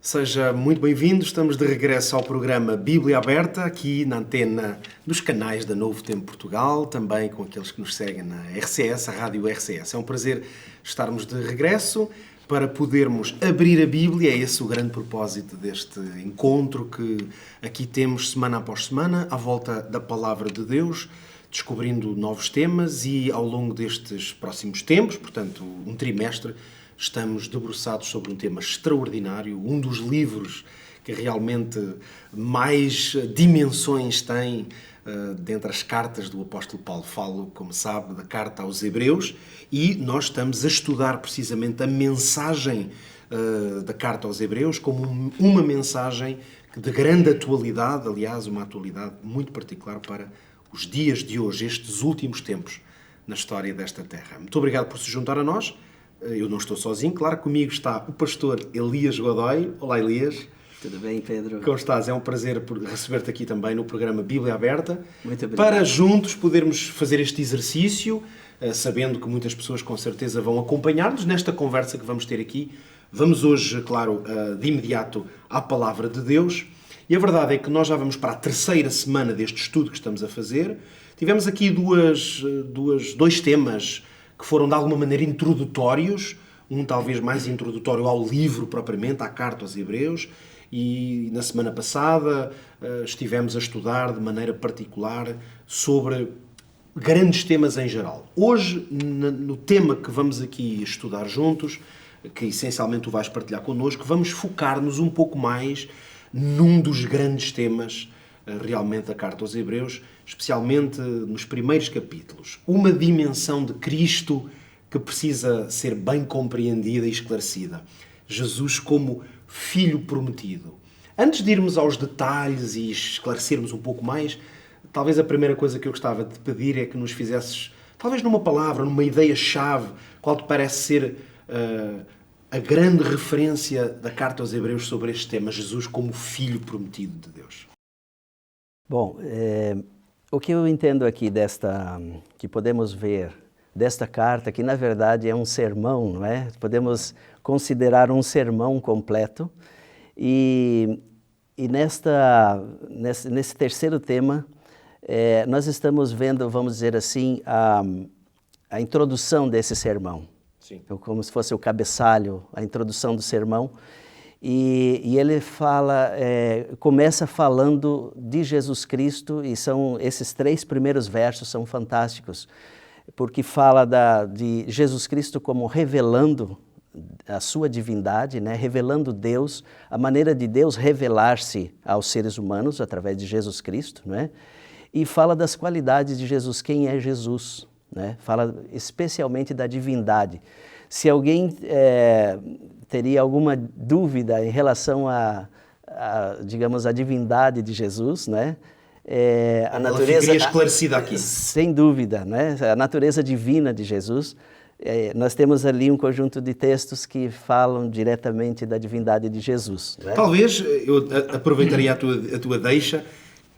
Seja muito bem-vindo, estamos de regresso ao programa Bíblia Aberta, aqui na antena dos canais da Novo Tempo Portugal, também com aqueles que nos seguem na RCS, a Rádio RCS. É um prazer estarmos de regresso para podermos abrir a Bíblia, é esse o grande propósito deste encontro que aqui temos semana após semana, à volta da Palavra de Deus, descobrindo novos temas e ao longo destes próximos tempos, portanto um trimestre, estamos debruçados sobre um tema extraordinário, um dos livros que realmente mais dimensões tem dentre as cartas do apóstolo Paulo. Falo, como sabe, da carta aos Hebreus e nós estamos a estudar precisamente a mensagem da carta aos Hebreus como uma mensagem de grande atualidade, aliás, uma atualidade muito particular para os dias de hoje, estes últimos tempos na história desta terra. Muito obrigado por se juntar a nós. Eu não estou sozinho, claro, comigo está o pastor Elias Godoy. Olá, Elias. Tudo bem, Pedro? Como estás? É um prazer receber-te aqui também no programa Bíblia Aberta. Muito obrigado. Para juntos podermos fazer este exercício, sabendo que muitas pessoas com certeza vão acompanhar-nos nesta conversa que vamos ter aqui. Vamos hoje, claro, de imediato à Palavra de Deus. E a verdade é que nós já vamos para a terceira semana deste estudo que estamos a fazer. Tivemos aqui dois temas que foram de alguma maneira introdutórios, um talvez mais introdutório ao livro propriamente, à carta aos Hebreus, e na semana passada estivemos a estudar de maneira particular sobre grandes temas em geral. Hoje, no tema que vamos aqui estudar juntos, que essencialmente tu vais partilhar connosco, vamos focar-nos um pouco mais num dos grandes temas realmente da carta aos Hebreus, especialmente nos primeiros capítulos. Uma dimensão de Cristo que precisa ser bem compreendida e esclarecida. Jesus como Filho prometido. Antes de irmos aos detalhes e esclarecermos um pouco mais, talvez a primeira coisa que eu gostava de pedir é que nos fizesses, talvez numa palavra, numa ideia-chave, qual te parece ser a grande referência da carta aos Hebreus sobre este tema, Jesus como Filho prometido de Deus. Bom, o que eu entendo aqui que podemos ver desta carta, que na verdade é um sermão, não é? Podemos considerar um sermão completo. E nesse terceiro tema, nós estamos vendo, vamos dizer assim, a introdução desse sermão. Sim. Como se fosse o cabeçalho, a introdução do sermão. E ele começa falando de Jesus Cristo, e esses 3 primeiros versos são fantásticos, porque fala de Jesus Cristo como revelando a sua divindade, né? Revelando Deus, a maneira de Deus revelar-se aos seres humanos através de Jesus Cristo, né? E fala das qualidades de Jesus, quem é Jesus, né? Fala especialmente da divindade. Se alguém teria alguma dúvida em relação digamos, a divindade de Jesus, né? A natureza ficaria esclarecida aqui. Sem dúvida, né? A natureza divina de Jesus. Nós temos ali um conjunto de textos que falam diretamente da divindade de Jesus, né? Talvez, eu aproveitaria a tua deixa,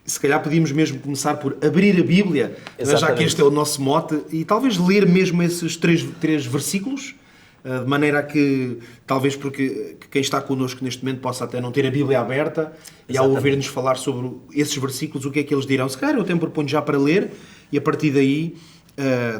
se calhar podíamos mesmo começar por abrir a Bíblia, já que este é o nosso mote, e talvez ler mesmo esses três versículos, de maneira que, talvez porque quem está connosco neste momento possa até não ter a Bíblia aberta, e ao ouvir-nos falar sobre esses versículos, o que é que eles dirão? Se calhar eu até proponho já para ler, e a partir daí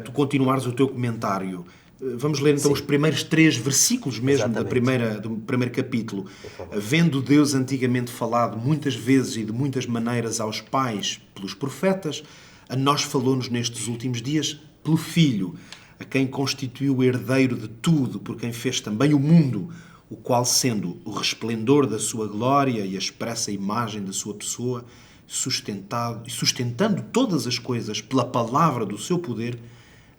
tu continuares o teu comentário. Vamos ler então os primeiros 3 versículos mesmo do primeiro capítulo. Havendo Deus antigamente falado muitas vezes e de muitas maneiras aos pais pelos profetas, a nós falou-nos nestes últimos dias pelo Filho, a quem constituiu o herdeiro de tudo, por quem fez também o mundo, o qual, sendo o resplendor da sua glória e a expressa imagem da sua pessoa, sustentando todas as coisas pela palavra do seu poder,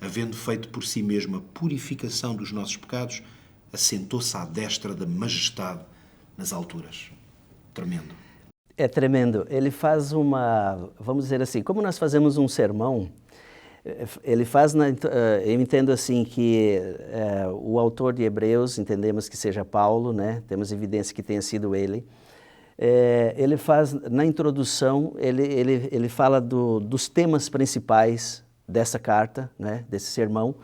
havendo feito por si mesmo a purificação dos nossos pecados, assentou-se à destra da majestade nas alturas. Tremendo. É tremendo. Ele faz vamos dizer assim, como nós fazemos um sermão, ele faz, eu entendo assim que o autor de Hebreus, entendemos que seja Paulo, né? Temos evidência que tenha sido ele. Ele faz, na introdução, ele fala dos temas principais dessa carta, né? Desse sermão,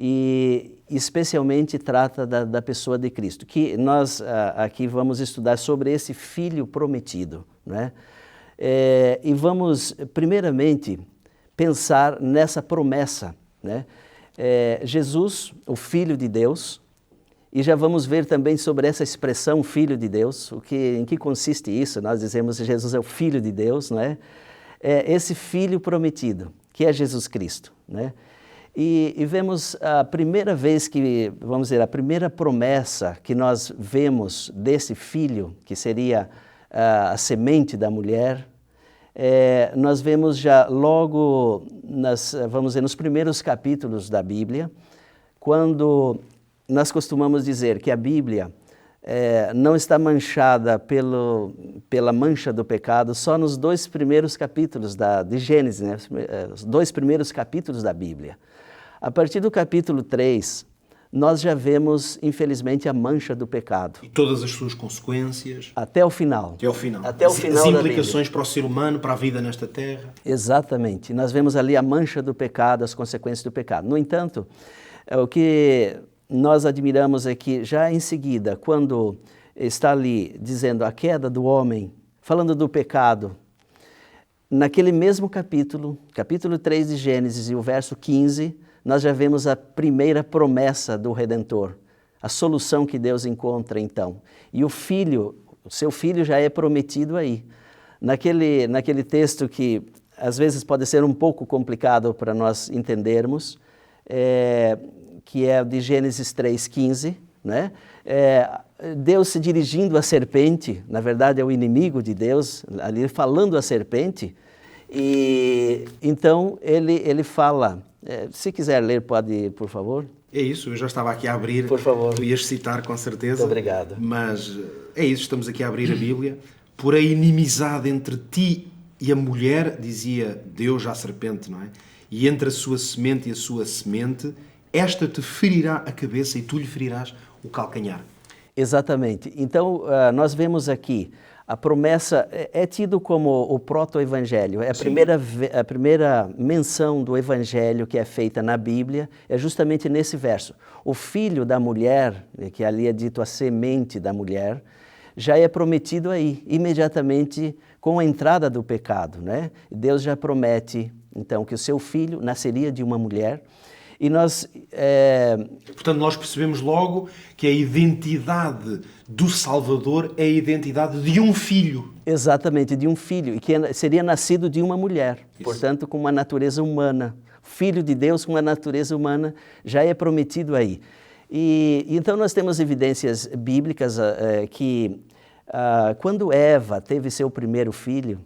e especialmente trata da pessoa de Cristo, que nós aqui vamos estudar sobre esse Filho prometido, né? E vamos, primeiramente, pensar nessa promessa, né? Jesus, o Filho de Deus, e já vamos ver também sobre essa expressão Filho de Deus, em que consiste isso. Nós dizemos que Jesus é o Filho de Deus, não é? Esse Filho prometido, que é Jesus Cristo, né? E vemos a primeira vez que, vamos dizer, a primeira promessa que nós vemos desse Filho, que seria a semente da mulher, nós vemos já logo, vamos dizer, nos primeiros capítulos da Bíblia, quando nós costumamos dizer que a Bíblia não está manchada pela mancha do pecado só nos 2 primeiros capítulos de Gênesis, né? Os 2 primeiros capítulos da Bíblia. A partir do capítulo 3, nós já vemos, infelizmente, a mancha do pecado. E todas as suas consequências. Até o final. Até o final. Até o final as implicações para o ser humano, para a vida nesta terra. Exatamente. Nós vemos ali a mancha do pecado, as consequências do pecado. No entanto, o que nós admiramos é que já em seguida, quando está ali dizendo a queda do homem, falando do pecado, naquele mesmo capítulo 3 de Gênesis e o verso 15, nós já vemos a primeira promessa do Redentor, a solução que Deus encontra então. E o seu filho já é prometido aí. Naquele texto que às vezes pode ser um pouco complicado para nós entendermos, que é de Gênesis 3,15, né? Deus se dirigindo à serpente, na verdade é o inimigo de Deus, ali falando à serpente, e então ele fala, se quiser ler, pode, por favor. É isso, eu já estava aqui a abrir. Por favor. Tu ias citar, com certeza. Muito obrigado. Mas é isso, estamos aqui a abrir a Bíblia. Por a inimizade entre ti e a mulher, dizia Deus à serpente, não é? E entre a sua semente e a sua semente, esta te ferirá a cabeça e tu lhe ferirás o calcanhar. Exatamente. Então, nós vemos aqui, a promessa é tido como o proto-evangelho. É a primeira menção do evangelho que é feita na Bíblia, é justamente nesse verso. O filho da mulher, que ali é dito a semente da mulher, já é prometido aí, imediatamente com a entrada do pecado, né? Deus já promete, então, que o seu filho nasceria de uma mulher. E nós... Portanto, nós percebemos logo que a identidade do Salvador é a identidade de um filho. Exatamente, de um filho, e que seria nascido de uma mulher, Isso. Portanto, com uma natureza humana. Filho de Deus com uma natureza humana já é prometido aí. E então nós temos evidências bíblicas que quando Eva teve seu primeiro filho,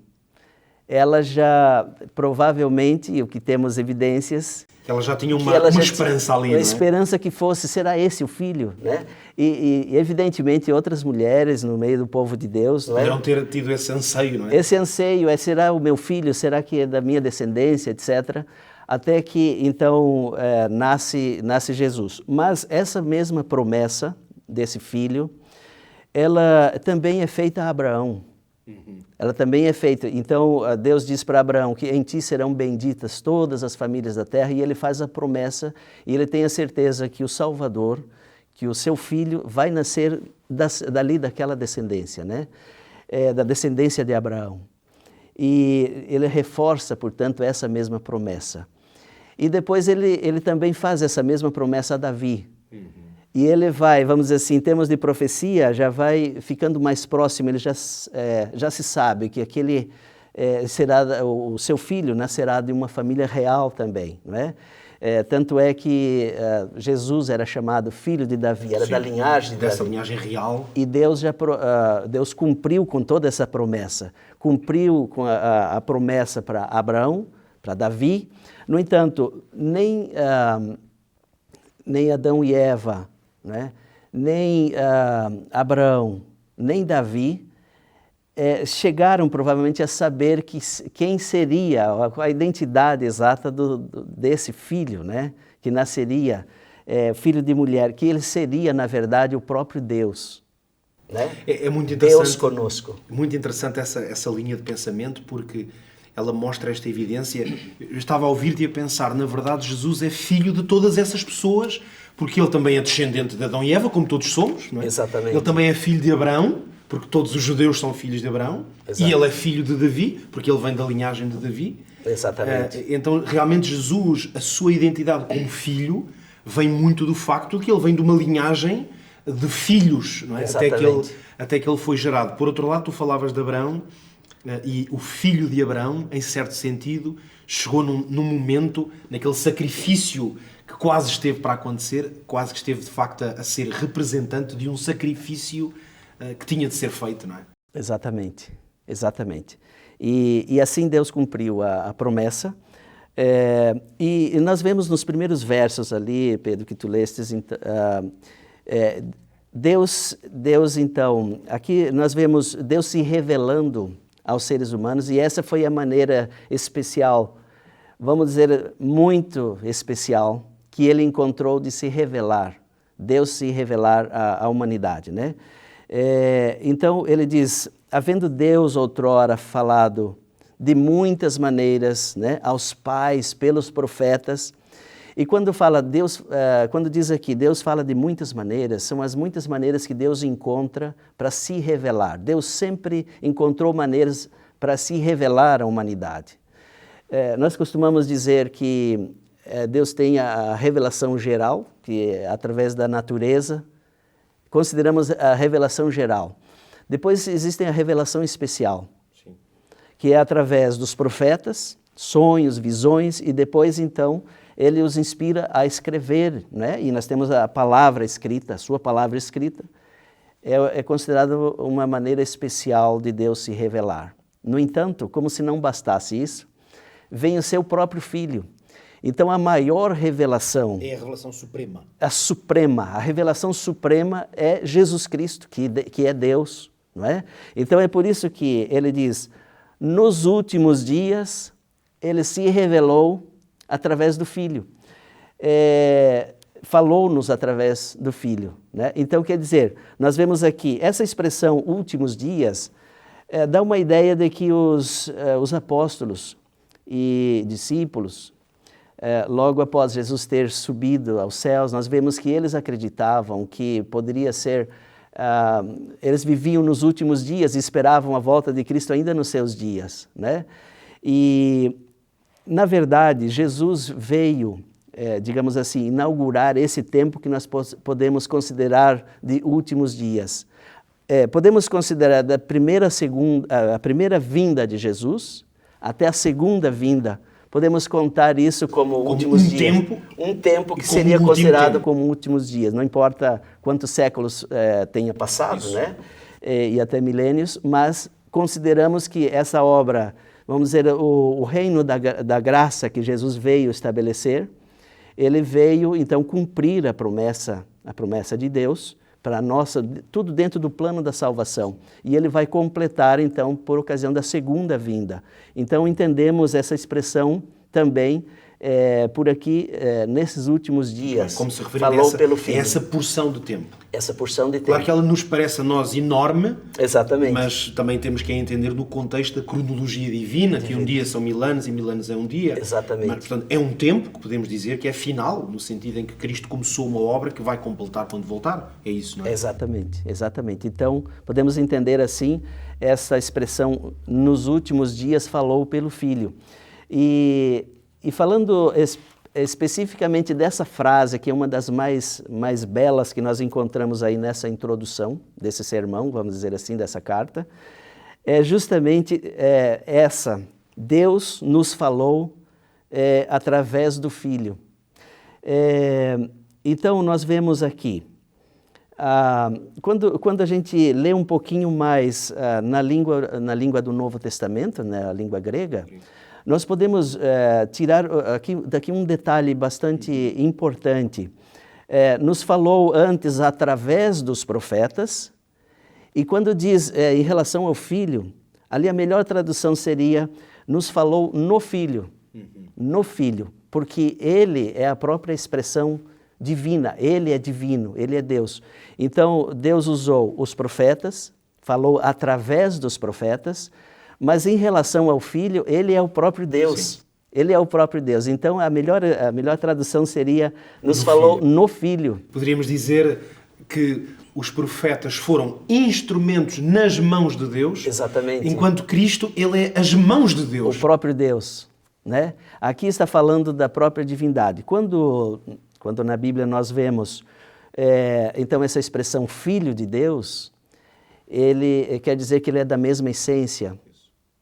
ela já, provavelmente, o que temos evidências... Ela já tinha uma esperança ali, uma esperança que será esse o filho, né? E evidentemente outras mulheres no meio do povo de Deus... Poderão ter tido esse anseio, não é? Esse anseio será o meu filho, será que é da minha descendência, etc., até que, então, nasce Jesus. Mas essa mesma promessa desse filho, ela também é feita a Abraão. Ela também é feita. Então, Deus diz para Abraão que em ti serão benditas todas as famílias da terra, e ele faz a promessa, e ele tem a certeza que o Salvador, que o seu filho vai nascer daquela descendência, né? Da descendência de Abraão. E ele reforça, portanto, essa mesma promessa. E depois ele também faz essa mesma promessa a Davi. E ele vai, vamos dizer assim, em termos de profecia, já vai ficando mais próximo, ele já se sabe que o seu filho nascerá de uma família real também, não é? Tanto é que Jesus era chamado filho de Davi, era da linhagem de Davi. Dessa linhagem real. E Deus cumpriu com toda essa promessa, cumpriu com a promessa para Abraão, para Davi. No entanto, nem Adão e Eva, né? Nem Abraão, nem Davi chegaram provavelmente a saber quem seria, a identidade exata desse filho, né? Que nasceria, filho de mulher, que ele seria, na verdade, o próprio Deus. Né? É muito interessante. Deus conosco. Muito interessante essa linha de pensamento, porque ela mostra esta evidência. Eu estava a ouvir-te e a pensar, na verdade, Jesus é filho de todas essas pessoas, porque ele também é descendente de Adão e Eva, como todos somos, não é? Exatamente. Ele também é filho de Abraão, porque todos os judeus são filhos de Abraão. Exato. E ele é filho de Davi, porque ele vem da linhagem de Davi. Exatamente. Então, realmente, Jesus, a sua identidade como filho, vem muito do facto de que ele vem de uma linhagem de filhos, não é? Até que ele foi gerado. Por outro lado, tu falavas de Abraão, e o filho de Abraão, em certo sentido, chegou num momento, naquele sacrifício que quase esteve para acontecer, quase que esteve de facto a ser representante de um sacrifício que tinha de ser feito, não é? Exatamente, exatamente. E assim Deus cumpriu a promessa. E nós vemos nos primeiros versos ali, Pedro, que tu lestes, Deus então, aqui nós vemos Deus se revelando aos seres humanos, e essa foi a maneira especial, vamos dizer, muito especial, que ele encontrou de se revelar, Deus se revelar à humanidade, né? Então ele diz, havendo Deus outrora falado de muitas maneiras, né, aos pais, pelos profetas, e quando fala Deus, quando diz aqui, Deus fala de muitas maneiras, são as muitas maneiras que Deus encontra para se revelar. Deus sempre encontrou maneiras para se revelar à humanidade. Nós costumamos dizer que Deus tem a revelação geral, que é através da natureza, consideramos a revelação geral. Depois existe a revelação especial, sim, que é através dos profetas, sonhos, visões, e depois então ele os inspira a escrever, né? E nós temos a palavra escrita, a sua palavra escrita, é considerado uma maneira especial de Deus se revelar. No entanto, como se não bastasse isso, vem o seu próprio Filho. Então a maior revelação... É a revelação suprema. A revelação suprema é Jesus Cristo, que é Deus, não é? Então é por isso que ele diz, nos últimos dias ele se revelou através do Filho. Falou-nos através do Filho, né? Então quer dizer, nós vemos aqui, essa expressão últimos dias, dá uma ideia de que os apóstolos e discípulos, logo após Jesus ter subido aos céus, nós vemos que eles acreditavam que poderia ser, eles viviam nos últimos dias e esperavam a volta de Cristo ainda nos seus dias, né? E, na verdade, Jesus veio, digamos assim, inaugurar esse tempo que nós podemos considerar de últimos dias. Podemos considerar da a primeira vinda de Jesus até a segunda vinda. Podemos contar isso como últimos dias. Um tempo que seria considerado como últimos dias. Não importa quantos séculos tenha passado, isso, né? E até milênios, mas consideramos que essa obra, vamos dizer, o reino da graça que Jesus veio estabelecer, ele veio então cumprir a promessa de Deus para nós, tudo dentro do plano da salvação. E ele vai completar então por ocasião da segunda vinda. Então entendemos essa expressão também por aqui, nesses últimos dias. Como se refere falou pelo Filho. Essa porção de tempo. Essa porção de tempo. Claro que ela nos parece a nós enorme, exatamente, mas também temos que entender no contexto da cronologia divina, que um dia são 1000 anos e 1000 anos é um dia. Exatamente. Mas, portanto, é um tempo que podemos dizer que é final, no sentido em que Cristo começou uma obra que vai completar quando voltar. É isso, não é? Exatamente, exatamente. Então, podemos entender assim, essa expressão, nos últimos dias falou pelo Filho. E falando especificamente dessa frase, que é uma das mais belas que nós encontramos aí nessa introdução desse sermão, vamos dizer assim, dessa carta, é justamente essa. Deus nos falou através do Filho. Então, nós vemos aqui, quando a gente lê um pouquinho mais na língua do Novo Testamento, né, a língua grega, nós podemos tirar daqui um detalhe bastante importante. Nos falou antes através dos profetas, e quando diz em relação ao Filho, ali a melhor tradução seria, nos falou no Filho, no Filho, porque Ele é a própria expressão divina, Ele é divino, Ele é Deus. Então, Deus usou os profetas, falou através dos profetas, Mas em relação ao Filho, ele é o próprio Deus. Sim. Ele é o próprio Deus. Então, a melhor tradução seria, nos falou no Filho. Poderíamos dizer que os profetas foram instrumentos nas mãos de Deus. Exatamente. Enquanto Cristo, ele é as mãos de Deus. O próprio Deus, né? Aqui está falando da própria divindade. Quando na Bíblia nós vemos, então, essa expressão Filho de Deus, ele quer dizer que ele é da mesma essência.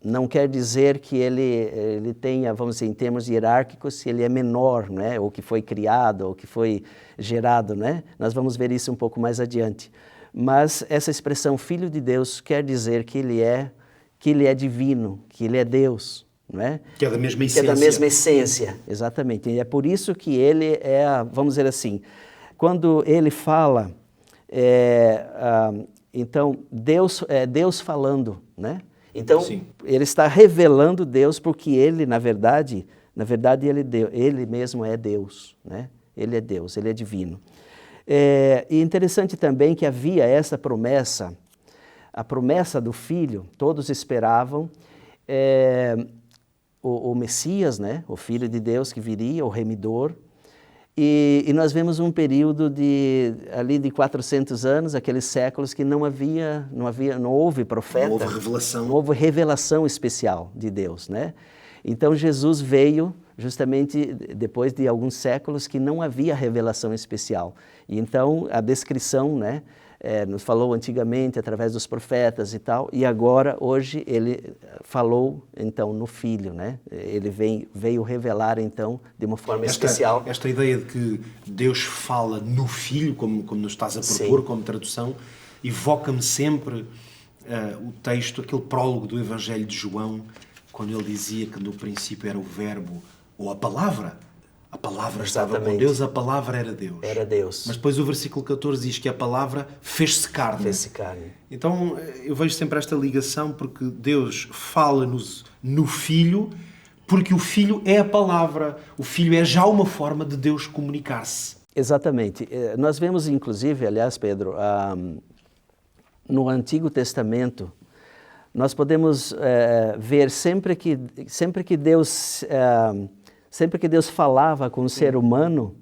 Não quer dizer que ele tenha, vamos dizer, em termos hierárquicos, se ele é menor, né? Ou que foi criado, ou que foi gerado, né? Nós vamos ver isso um pouco mais adiante. Mas essa expressão Filho de Deus quer dizer que ele é divino, que ele é Deus, não é? Que é da mesma essência. Que é da mesma essência, exatamente. E é por isso que ele vamos dizer assim, quando ele fala, então, Deus falando, né? Então, sim, ele está revelando Deus porque ele, na verdade ele mesmo é Deus, né? Ele é Deus, ele é divino. E interessante também que havia essa promessa, a promessa do Filho, todos esperavam o Messias, né? O Filho de Deus que viria, o Remidor. E nós vemos um período ali de 400 anos, aqueles séculos que não houve profeta. Não houve revelação. Não houve revelação especial de Deus, né? Então Jesus veio justamente depois de alguns séculos que não havia revelação especial. E então a descrição, né, nos falou antigamente através dos profetas e tal, e agora, hoje, ele falou então no Filho, né? Ele veio revelar então de uma forma especial. Esta ideia de que Deus fala no Filho, como nos estás a propor, sim, como tradução, evoca-me sempre o texto, aquele prólogo do Evangelho de João, quando ele dizia que no princípio era o Verbo, ou a palavra. A palavra estava com Deus, a palavra era Deus. Era Deus. Mas depois o versículo 14 diz que a palavra fez-se carne. Fez-se carne. Então eu vejo sempre esta ligação porque Deus fala-nos no Filho, porque o Filho é a palavra. O Filho é já uma forma de Deus comunicar-se. Exatamente. Nós vemos inclusive, aliás, Pedro, no Antigo Testamento, nós podemos ver sempre que Deus falava com o ser humano,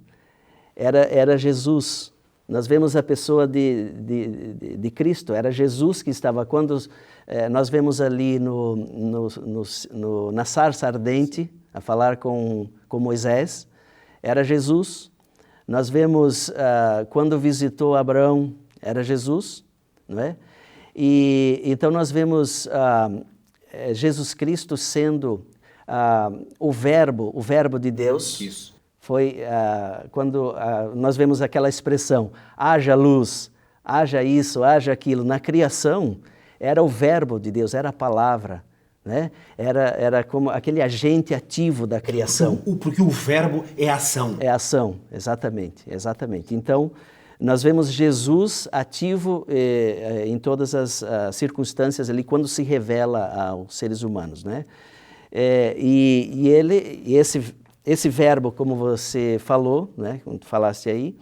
era Jesus. Nós vemos a pessoa de Cristo, era Jesus que estava. Quando nós vemos ali na sarça ardente, a falar com Moisés, era Jesus. Nós vemos quando visitou Abraão, era Jesus, não é? E então nós vemos Jesus Cristo sendo o verbo de Deus. Isso. Foi quando nós vemos aquela expressão, haja luz, haja isso, haja aquilo. Na criação, era o verbo de Deus, era a palavra, né? Era como aquele agente ativo da criação. Porque o verbo é ação. É ação, exatamente. Então, nós vemos Jesus ativo em todas as circunstâncias ali, quando se revela aos seres humanos, né? Esse verbo, como você falou, né, como tu falaste aí,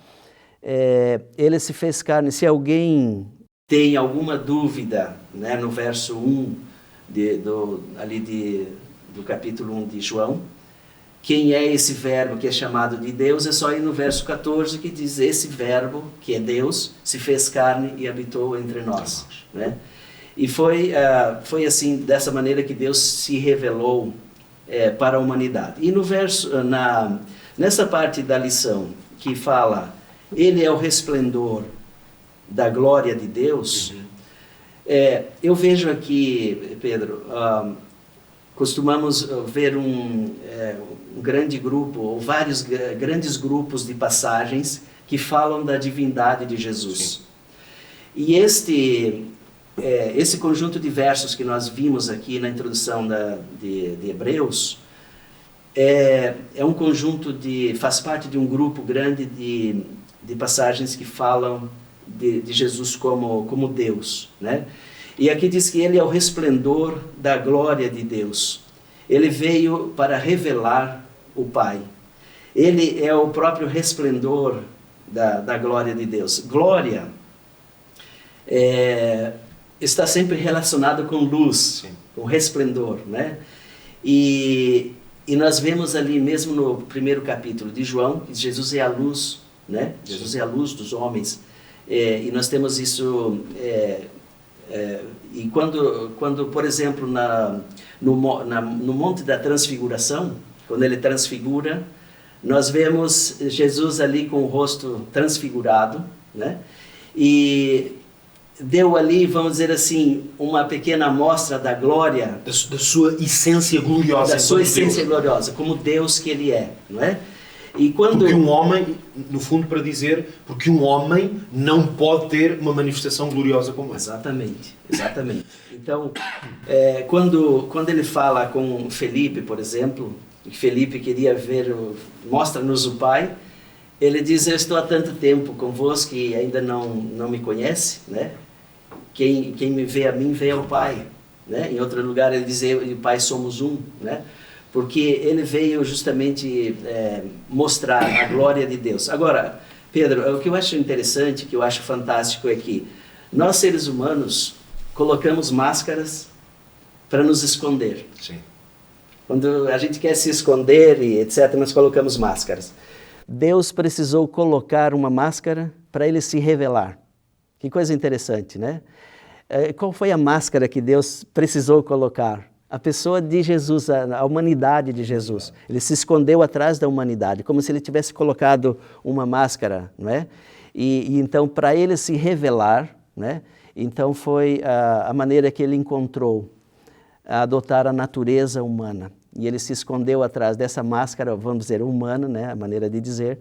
ele se fez carne. Se alguém tem alguma dúvida, né, no verso 1 do capítulo 1 de João, quem é esse verbo que é chamado de Deus, é só ir no verso 14 que diz: esse verbo, que é Deus, se fez carne e habitou entre nós, né? E foi assim, dessa maneira que Deus se revelou para a humanidade. E no verso, nessa parte da lição que fala, ele é o resplendor da glória de Deus, eu vejo aqui, Pedro, costumamos ver um grande grupo, ou vários grandes grupos de passagens que falam da divindade de Jesus. Sim. E esse conjunto de versos que nós vimos aqui na introdução de Hebreus é um conjunto faz parte de um grupo grande de passagens que falam de Jesus como Deus, né? E aqui diz que ele é o resplendor da glória de Deus. Ele veio para revelar o Pai. Ele é o próprio resplendor da glória de Deus. Glória está sempre relacionado com luz. Sim. com resplendor, né? E nós vemos ali mesmo no primeiro capítulo de João, que Jesus é a luz, né? Jesus é a luz dos homens. E nós temos isso... e quando, por exemplo, no Monte da Transfiguração, quando ele transfigura, nós vemos Jesus ali com o rosto transfigurado, né? E deu ali, vamos dizer assim, uma pequena amostra da glória. Da sua essência gloriosa. Da sua essência gloriosa, como Deus que ele é, não é? E quando... Porque um homem, no fundo para dizer, porque um homem não pode ter uma manifestação gloriosa como essa. Exatamente, exatamente. Então, quando ele fala com Felipe, por exemplo, Felipe queria ver, mostra-nos o Pai, ele diz, eu estou há tanto tempo convosco e ainda não me conhece, né? Quem me vê a mim, vê ao Pai, né? Em outro lugar ele diz, eu e o Pai somos um, né? Porque ele veio justamente mostrar a glória de Deus. Agora, Pedro, o que eu acho interessante, que eu acho fantástico é que nós seres humanos colocamos máscaras para nos esconder. Sim. Quando a gente quer se esconder e etc., nós colocamos máscaras. Deus precisou colocar uma máscara para ele se revelar. Que coisa interessante, né? Qual foi a máscara que Deus precisou colocar? A pessoa de Jesus, a humanidade de Jesus. Ele se escondeu atrás da humanidade, como se ele tivesse colocado uma máscara, não é? E então, para ele se revelar, né? Então foi a maneira que ele encontrou a adotar a natureza humana. E ele se escondeu atrás dessa máscara, vamos dizer, humana, né? A maneira de dizer,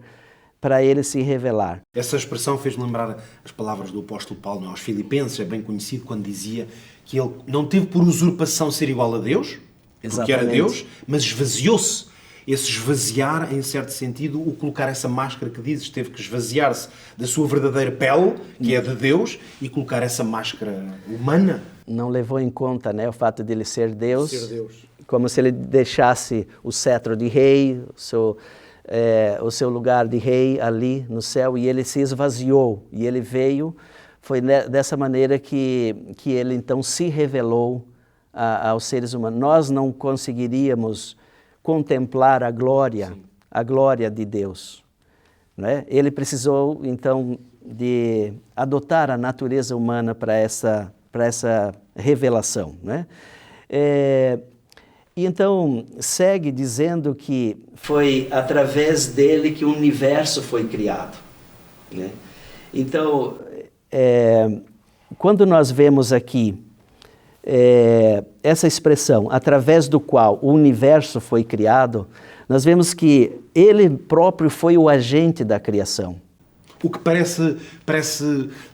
para ele se revelar. Essa expressão fez-me lembrar as palavras do apóstolo Paulo aos Filipenses, é bem conhecido quando dizia que ele não teve por usurpação ser igual a Deus, porque era Deus, mas esvaziou-se. Esse esvaziar, em certo sentido, o colocar essa máscara que dizes, teve que esvaziar-se da sua verdadeira pele, que é de Deus, e colocar essa máscara humana. Não levou em conta, né, o fato de ele ser Deus, como se ele deixasse o cetro de rei, o seu lugar de rei ali no céu, e ele se esvaziou, e ele veio. Foi dessa maneira que ele então se revelou aos seres humanos. Nós não conseguiríamos contemplar a glória de Deus, né? Ele precisou então de adotar a natureza humana para essa revelação, né? E então segue dizendo que foi através dele que o universo foi criado, né? Então, quando nós vemos aqui essa expressão, através do qual o universo foi criado, nós vemos que ele próprio foi o agente da criação. O que parece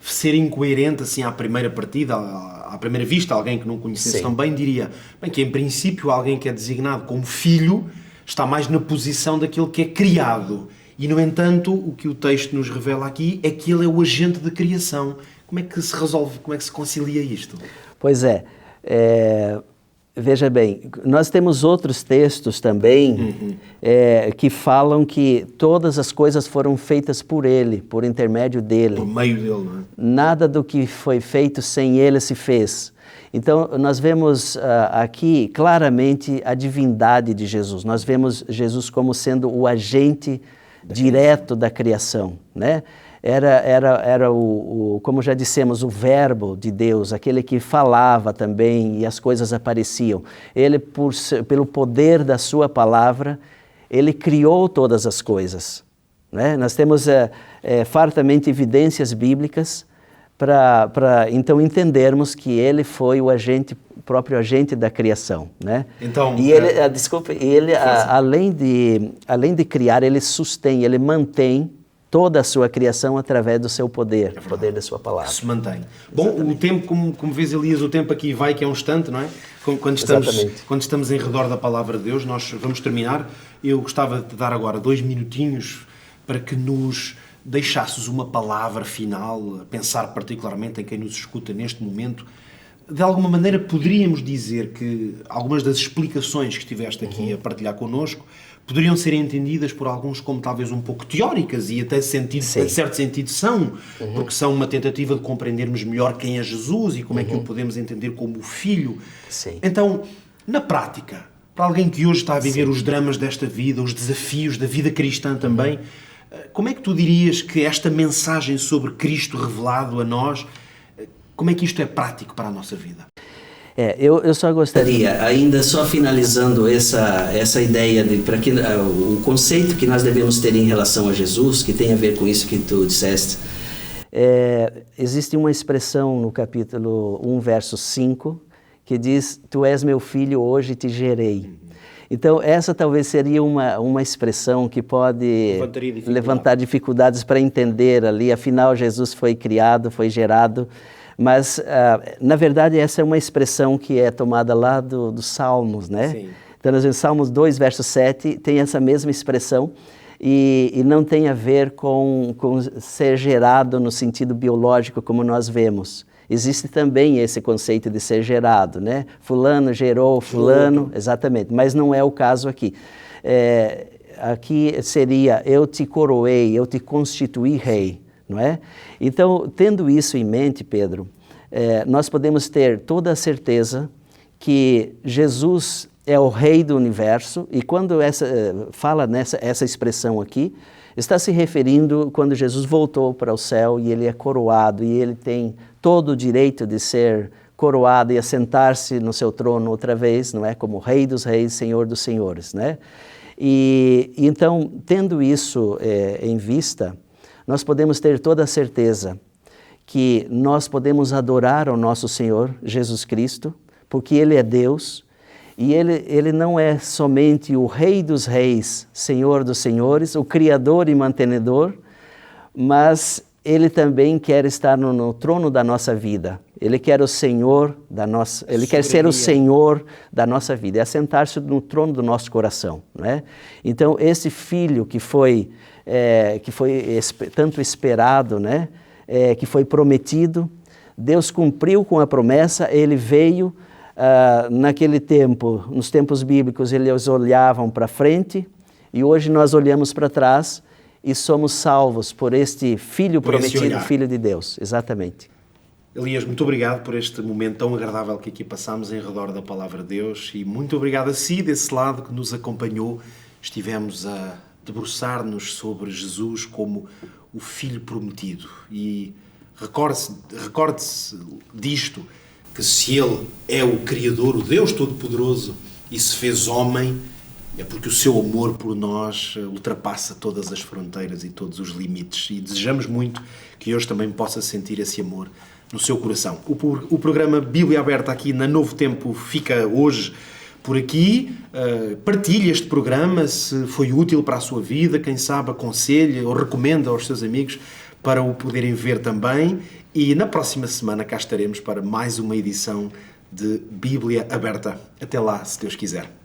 ser incoerente assim à primeira partida, à primeira vista, alguém que não conhecesse tão bem diria bem, que em princípio alguém que é designado como filho está mais na posição daquele que é criado. E, no entanto, o que o texto nos revela aqui é que ele é o agente de criação. Como é que se resolve, como é que se concilia isto? Pois veja bem, nós temos outros textos também que falam que todas as coisas foram feitas por ele, por intermédio dele. Por meio dele, não é? Nada do que foi feito sem ele se fez. Então, nós vemos aqui claramente a divindade de Jesus. Nós vemos Jesus como sendo o agente direto da criação, né? Era como já dissemos, o verbo de Deus, aquele que falava também e as coisas apareciam. Ele, pelo poder da sua palavra, ele criou todas as coisas, né? Nós temos fartamente evidências bíblicas para então entendermos que ele foi o próprio agente da criação, né? Então, e ele, além de criar, ele sustém, ele mantém toda a sua criação através do seu poder, o poder da sua palavra. Se mantém. Bom, o tempo, como vês, Elias, o tempo aqui vai, que é um instante, não é? Quando estamos em redor da palavra de Deus, nós vamos terminar. Eu gostava de te dar agora 2 minutinhos para que nos deixasses uma palavra final, a pensar particularmente em quem nos escuta neste momento. De alguma maneira poderíamos dizer que algumas das explicações que estiveste aqui a partilhar connosco poderiam ser entendidas por alguns como talvez um pouco teóricas e até em certo sentido são, porque são uma tentativa de compreendermos melhor quem é Jesus e como é que o podemos entender como o Filho. Sim. Então, na prática, para alguém que hoje está a viver os dramas desta vida, os desafios da vida cristã também, como é que tu dirias que esta mensagem sobre Cristo revelado a nós, como é que isto é prático para a nossa vida? Eu só gostaria, ainda só finalizando essa ideia de para que o conceito que nós devemos ter em relação a Jesus, que tem a ver com isso que tu disseste. Existe uma expressão no capítulo 1, verso 5, que diz: Tu és meu filho, hoje te gerei. Então, essa talvez seria uma expressão que pode levantar dificuldades para entender ali, afinal Jesus foi criado, foi gerado. Mas, na verdade, essa é uma expressão que é tomada lá dos Salmos, né? Sim. Então, nós vemos Salmos 2, verso 7, tem essa mesma expressão e não tem a ver com ser gerado no sentido biológico como nós vemos. Existe também esse conceito de ser gerado, né? Fulano gerou fulano, exatamente, mas não é o caso aqui. Aqui seria: eu te coroei, eu te constituí rei. Não é? Então, tendo isso em mente, Pedro, nós podemos ter toda a certeza que Jesus é o Rei do Universo, e quando fala essa expressão aqui, está se referindo quando Jesus voltou para o céu e ele é coroado, e ele tem todo o direito de ser coroado e assentar-se no seu trono outra vez, não é? Como Rei dos Reis, Senhor dos Senhores, né? E então, tendo isso em vista, nós podemos ter toda a certeza que nós podemos adorar ao nosso Senhor Jesus Cristo, porque Ele é Deus, e Ele não é somente o Rei dos Reis, Senhor dos Senhores, o Criador e Mantenedor, mas Ele também quer estar no trono da nossa vida. Ele quer o Senhor da nossa, Ele quer ser o Senhor da nossa vida, é assentar-se no trono do nosso coração, não é? Então, esse Filho que foi tanto esperado, né? Que foi prometido, Deus cumpriu com a promessa, Ele veio naquele tempo, nos tempos bíblicos, eles olhavam para frente, e hoje nós olhamos para trás e somos salvos por este Filho prometido, Filho de Deus, exatamente. Elias, muito obrigado por este momento tão agradável que aqui passamos em redor da Palavra de Deus, e muito obrigado a si, desse lado, que nos acompanhou. Estivemos a debruçar-nos sobre Jesus como o Filho prometido. E recorde-se disto, que se Ele é o Criador, o Deus Todo-Poderoso, e se fez homem, é porque o seu amor por nós ultrapassa todas as fronteiras e todos os limites. E desejamos muito que hoje também possa sentir esse amor no seu coração. O programa Bíblia Aberta aqui na Novo Tempo fica hoje por aqui. Partilhe este programa se foi útil para a sua vida, quem sabe aconselhe ou recomenda aos seus amigos para o poderem ver também. E na próxima semana cá estaremos para mais uma edição de Bíblia Aberta. Até lá, se Deus quiser.